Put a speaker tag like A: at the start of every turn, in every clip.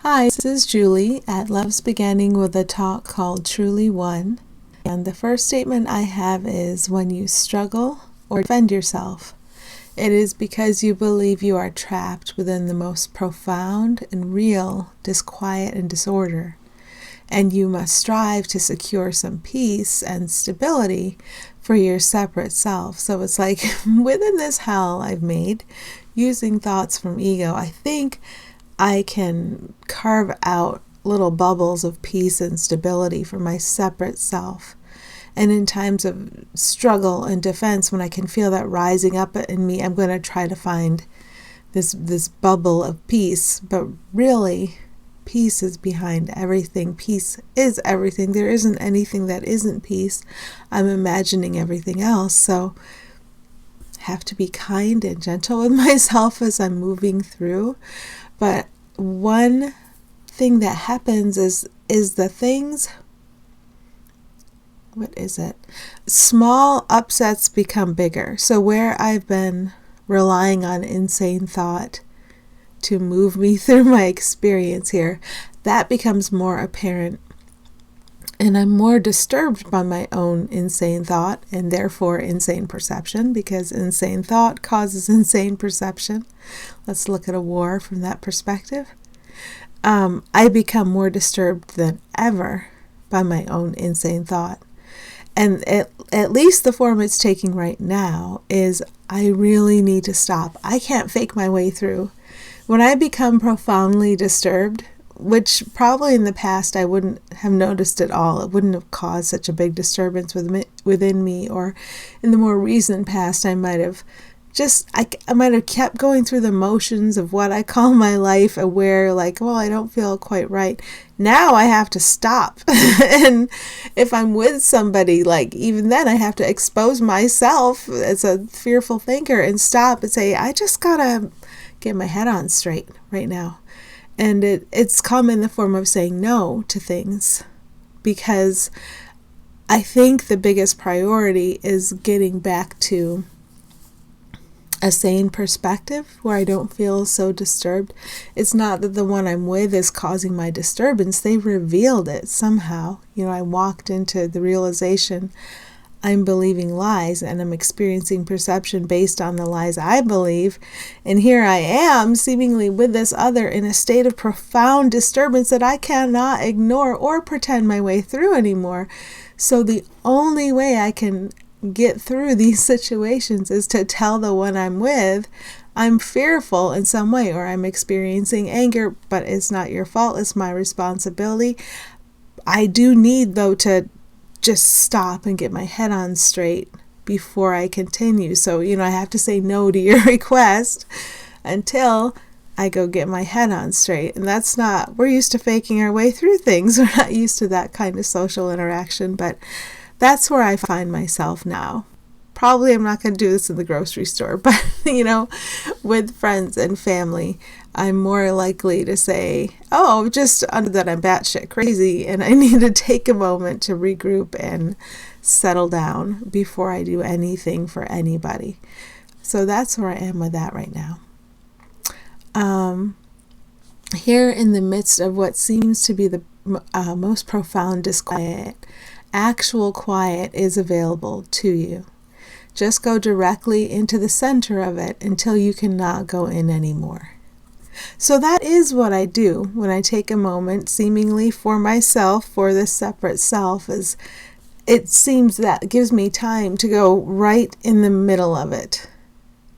A: Hi, this is Julie at Love's Beginning with a talk called Truly One. And the first statement I have is when you struggle or defend yourself, it is because you believe you are trapped within the most profound and real disquiet and disorder, and you must strive to secure some peace and stability for your separate self. So it's like within this hell I've made, using thoughts from ego, I think I can carve out little bubbles of peace and stability for my separate self. And in times of struggle and defense, when I can feel that rising up in me, I'm going to try to find this bubble of peace. But really, peace is behind everything. Peace is everything. There isn't anything that isn't peace. I'm imagining everything else. So have to be kind and gentle with myself as I'm moving through. But one thing that happens is the things, what is it? Small upsets become bigger. So where I've been relying on insane thought to move me through my experience here, that becomes more apparent. And I'm more disturbed by my own insane thought and therefore insane perception, because insane thought causes insane perception. Let's look at a war from that perspective. I become more disturbed than ever by my own insane thought. And at least the form it's taking right now is I really need to stop. I can't fake my way through. When I become profoundly disturbed, which probably in the past I wouldn't have noticed at all. It wouldn't have caused such a big disturbance within me, or in the more recent past I might have I might have kept going through the motions of what I call my life, aware, like, well, I don't feel quite right. Now I have to stop. And if I'm with somebody, like, even then I have to expose myself as a fearful thinker and stop and say, I just gotta get my head on straight right now. And it's come in the form of saying no to things, because I think the biggest priority is getting back to a sane perspective where I don't feel so disturbed. It's not that the one I'm with is causing my disturbance. They revealed it somehow. I walked into the realization I'm believing lies, and I'm experiencing perception based on the lies I believe. And here I am, seemingly with this other in a state of profound disturbance that I cannot ignore or pretend my way through anymore. So the only way I can get through these situations is to tell the one I'm with, I'm fearful in some way, or I'm experiencing anger, but it's not your fault, it's my responsibility. I do need, though, to just stop and get my head on straight before I continue. So, I have to say no to your request until I go get my head on straight. And that's not, we're used to faking our way through things. We're not used to that kind of social interaction, but that's where I find myself now. Probably I'm not going to do this in the grocery store, but, with friends and family, I'm more likely to say, just under that I'm batshit crazy and I need to take a moment to regroup and settle down before I do anything for anybody. So that's where I am with that right now. Here in the midst of what seems to be the most profound disquiet, actual quiet is available to you. Just go directly into the center of it until you cannot go in anymore. So that is what I do when I take a moment seemingly for myself, for this separate self, is it seems that gives me time to go right in the middle of it.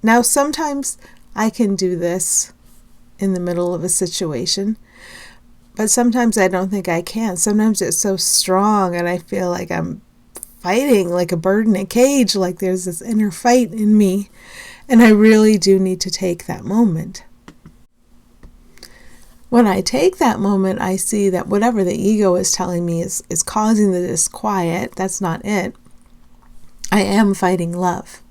A: Now sometimes I can do this in the middle of a situation, but sometimes I don't think I can. Sometimes it's so strong and I feel like I'm fighting like a bird in a cage, like there's this inner fight in me, and I really do need to take that moment. When I take that moment, I see that whatever the ego is telling me is causing the disquiet, that's not it. I am fighting love.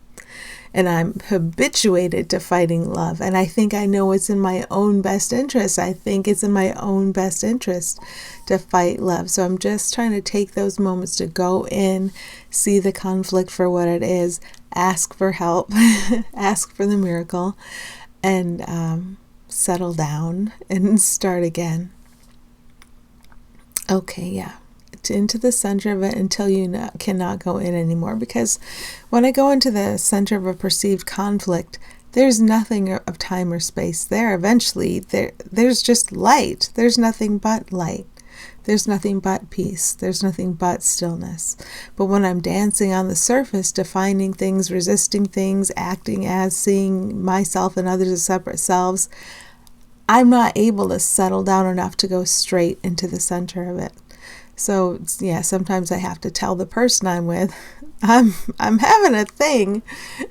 A: And I'm habituated to fighting love. And I think I know it's in my own best interest. I think it's in my own best interest to fight love. So I'm just trying to take those moments to go in, see the conflict for what it is, ask for help, ask for the miracle, and settle down and start again. Okay, yeah. Into the center of it until you cannot go in anymore. Because when I go into the center of a perceived conflict, there's nothing of time or space there. Eventually, there's just light. There's nothing but light. There's nothing but peace. There's nothing but stillness. But when I'm dancing on the surface, defining things, resisting things, acting as, seeing myself and others as separate selves, I'm not able to settle down enough to go straight into the center of it. So yeah, sometimes I have to tell the person I'm with, I'm having a thing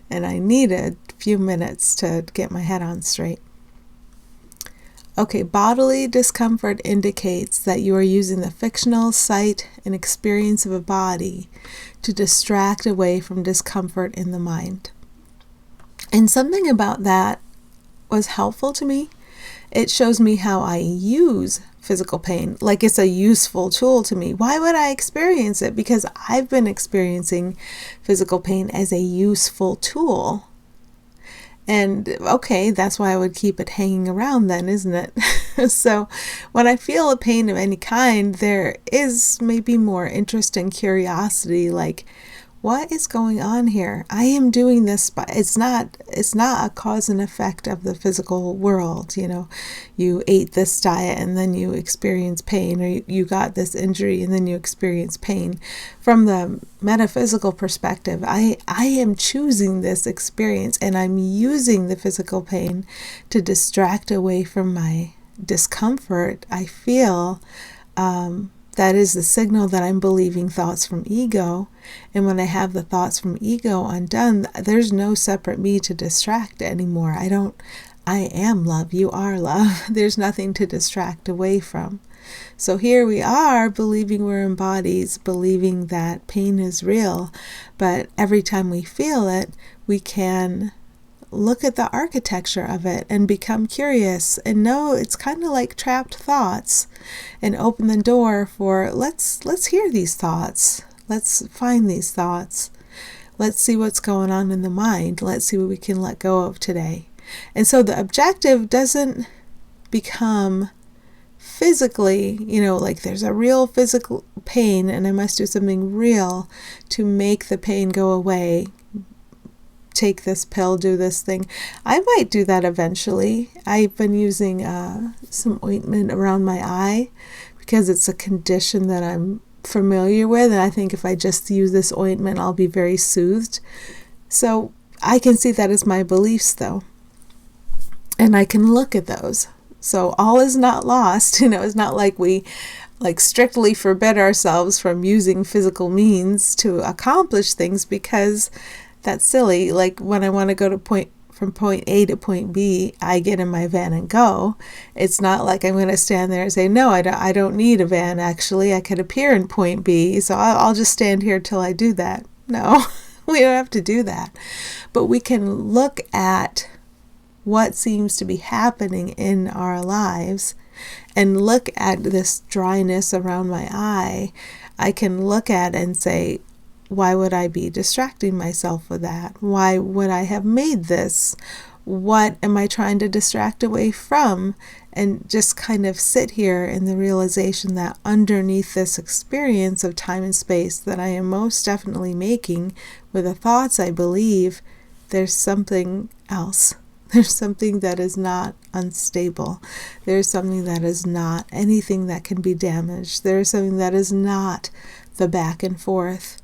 A: and I need a few minutes to get my head on straight. Okay, bodily discomfort indicates that you are using the fictional sight and experience of a body to distract away from discomfort in the mind. And something about that was helpful to me. It shows me how I use physical pain, like it's a useful tool to me. Why would I experience it? Because I've been experiencing physical pain as a useful tool. And okay, that's why I would keep it hanging around then, isn't it? So when I feel a pain of any kind, there is maybe more interest and curiosity, like, what is going on here? I am doing this, but it's not a cause and effect of the physical world. You ate this diet and then you experience pain, or you got this injury and then you experience pain. From the metaphysical perspective, I am choosing this experience and I'm using the physical pain to distract away from my discomfort. I feel that is the signal that I'm believing thoughts from ego. And when I have the thoughts from ego undone, there's no separate me to distract anymore. I am love. You are love. There's nothing to distract away from. So here we are believing we're in bodies, believing that pain is real. But every time we feel it, we can look at the architecture of it and become curious and know it's kind of like trapped thoughts, and open the door for let's hear these thoughts. Let's find these thoughts. Let's see what's going on in the mind. Let's see what we can let go of today. And so the objective doesn't become physically, like there's a real physical pain and I must do something real to make the pain go away. Take this pill, do this thing. I might do that eventually. I've been using some ointment around my eye because it's a condition that I'm familiar with, and I think if I just use this ointment, I'll be very soothed. So I can see that as my beliefs, though, and I can look at those. So all is not lost. It's not like we strictly forbid ourselves from using physical means to accomplish things, because that's silly. Like when I want to go to from point A to point B, I get in my van and go. It's not like I'm going to stand there and say, no, I don't need a van. Actually, I could appear in point B, so I'll just stand here till I do that. No, we don't have to do that. But we can look at what seems to be happening in our lives and look at this dryness around my eye. I can look at and say, why would I be distracting myself with that? Why would I have made this? What am I trying to distract away from? And just kind of sit here in the realization that underneath this experience of time and space that I am most definitely making with the thoughts I believe, there's something else. There's something that is not unstable. There's something that is not anything that can be damaged. There's something that is not the back and forth.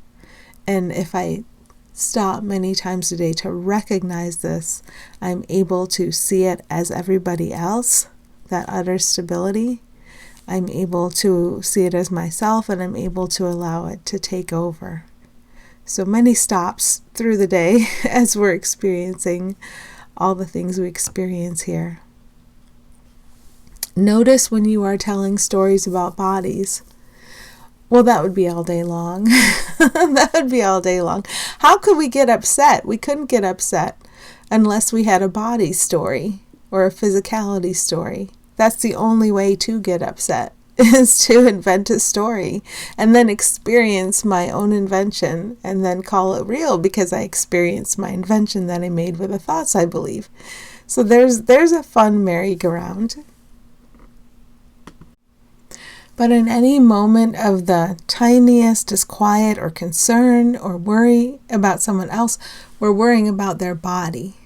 A: And if I stop many times a day to recognize this, I'm able to see it as everybody else, that utter stability. I'm able to see it as myself, and I'm able to allow it to take over. So many stops through the day as we're experiencing all the things we experience here. Notice when you are telling stories about bodies. Well, that would be all day long. That would be all day long. How could we get upset? We couldn't get upset unless we had a body story or a physicality story. That's the only way to get upset, is to invent a story and then experience my own invention and then call it real because I experienced my invention that I made with the thoughts I believe. So there's a fun merry-go-round. But in any moment of the tiniest disquiet or concern or worry about someone else, we're worrying about their body.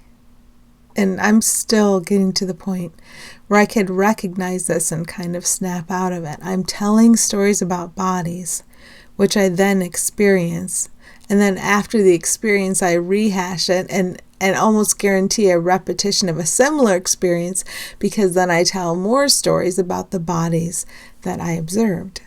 A: And I'm still getting to the point where I could recognize this and kind of snap out of it. I'm telling stories about bodies, which I then experience. And then after the experience, I rehash it and almost guarantee a repetition of a similar experience, because then I tell more stories about the bodies that I observed.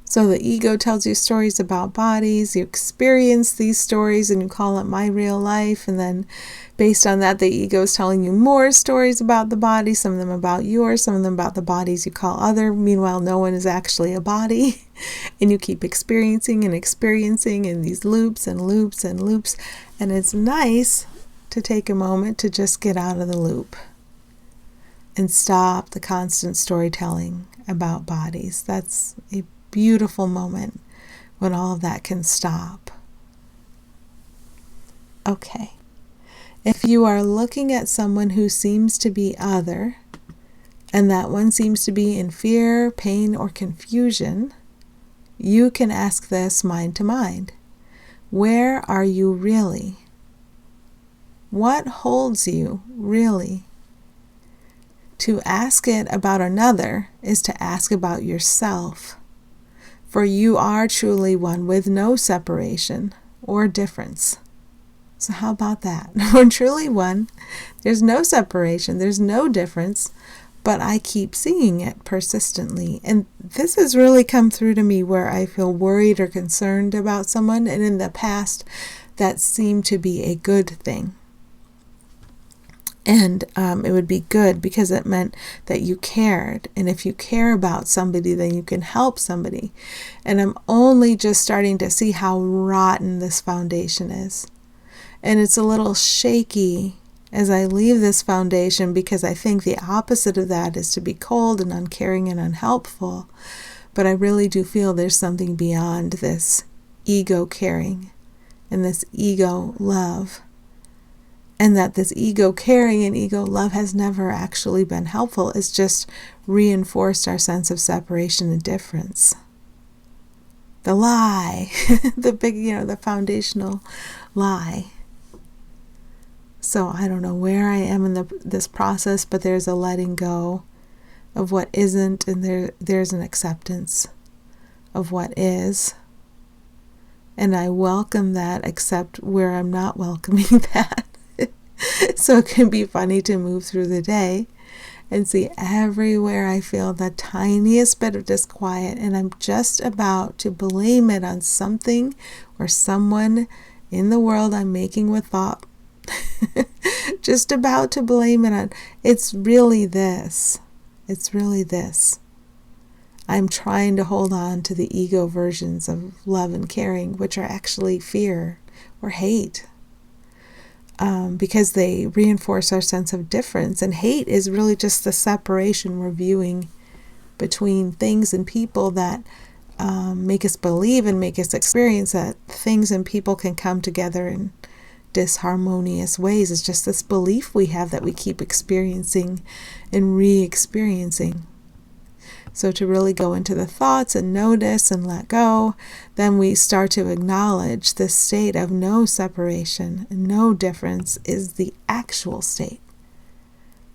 A: So the ego tells you stories about bodies, you experience these stories and you call it my real life, and then based on that the ego is telling you more stories about the body, some of them about yours, some of them about the bodies you call other. Meanwhile, no one is actually a body, and you keep experiencing in these loops and loops and loops, and it's nice to take a moment to just get out of the loop and stop the constant storytelling about bodies. That's a beautiful moment when all of that can stop. Okay. If you are looking at someone who seems to be other, and that one seems to be in fear, pain, or confusion, you can ask this mind to mind. Where are you really? What holds you really? To ask it about another is to ask about yourself. For you are truly one with no separation or difference. So how about that? We're truly one. There's no separation. There's no difference. But I keep seeing it persistently. And this has really come through to me where I feel worried or concerned about someone. And in the past, that seemed to be a good thing. And it would be good because it meant that you cared. And if you care about somebody, then you can help somebody. And I'm only just starting to see how rotten this foundation is. And it's a little shaky as I leave this foundation, because I think the opposite of that is to be cold and uncaring and unhelpful. But I really do feel there's something beyond this ego caring and this ego love. And that this ego caring and ego love has never actually been helpful. It's just reinforced our sense of separation and difference. The lie, the big, the foundational lie. So I don't know where I am in this process, but there's a letting go of what isn't, and there's an acceptance of what is. And I welcome that, except where I'm not welcoming that. So it can be funny to move through the day and see everywhere I feel the tiniest bit of disquiet, and I'm just about to blame it on something or someone in the world I'm making with thought. Just about to blame it on. It's really this. It's really this. I'm trying to hold on to the ego versions of love and caring, which are actually fear or hate. Because they reinforce our sense of difference. And hate is really just the separation we're viewing between things and people that make us believe and make us experience that things and people can come together in disharmonious ways. It's just this belief we have that we keep experiencing and re-experiencing. So to really go into the thoughts and notice and let go, then we start to acknowledge this state of no separation, no difference is the actual state.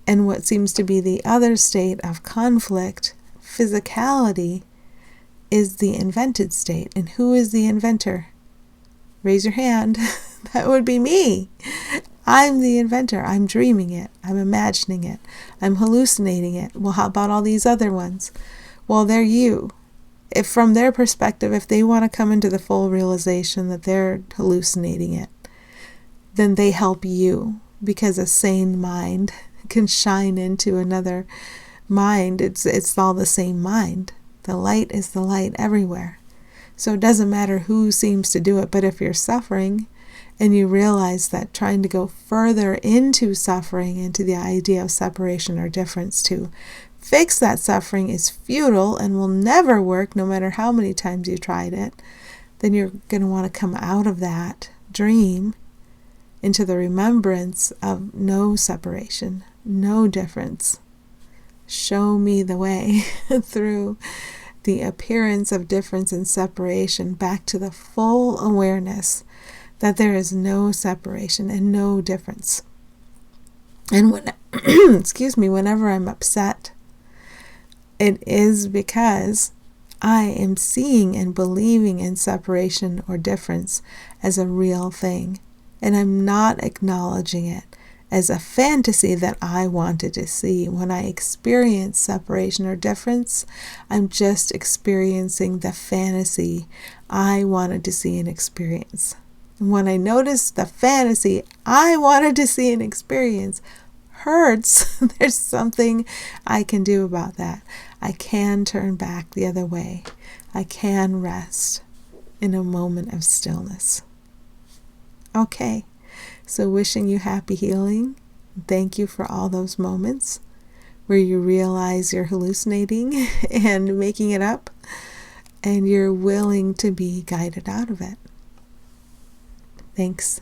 A: And what seems to be the other state of conflict, physicality, is the invented state. And who is the inventor? Raise your hand. That would be me. I'm the inventor. I'm dreaming it. I'm imagining it. I'm hallucinating it. Well, how about all these other ones? Well, they're you. If from their perspective, if they want to come into the full realization that they're hallucinating it, then they help you, because a sane mind can shine into another mind. It's all the same mind. The light is the light everywhere. So it doesn't matter who seems to do it, but if you're suffering, and you realize that trying to go further into suffering, into the idea of separation or difference to fix that suffering is futile and will never work no matter how many times you tried it, then you're going to want to come out of that dream into the remembrance of no separation, no difference. show me the way through the appearance of difference and separation back to the full awareness that there is no separation and no difference. And when, whenever I'm upset, it is because I am seeing and believing in separation or difference as a real thing, and I'm not acknowledging it as a fantasy that I wanted to see. When I experience separation or difference, I'm just experiencing the fantasy I wanted to see and experience. And when I notice the fantasy I wanted to see and experience hurts, there's something I can do about that. I can turn back the other way. I can rest in a moment of stillness. Okay. So wishing you happy healing. Thank you for all those moments where you realize you're hallucinating and making it up, and you're willing to be guided out of it. Thanks.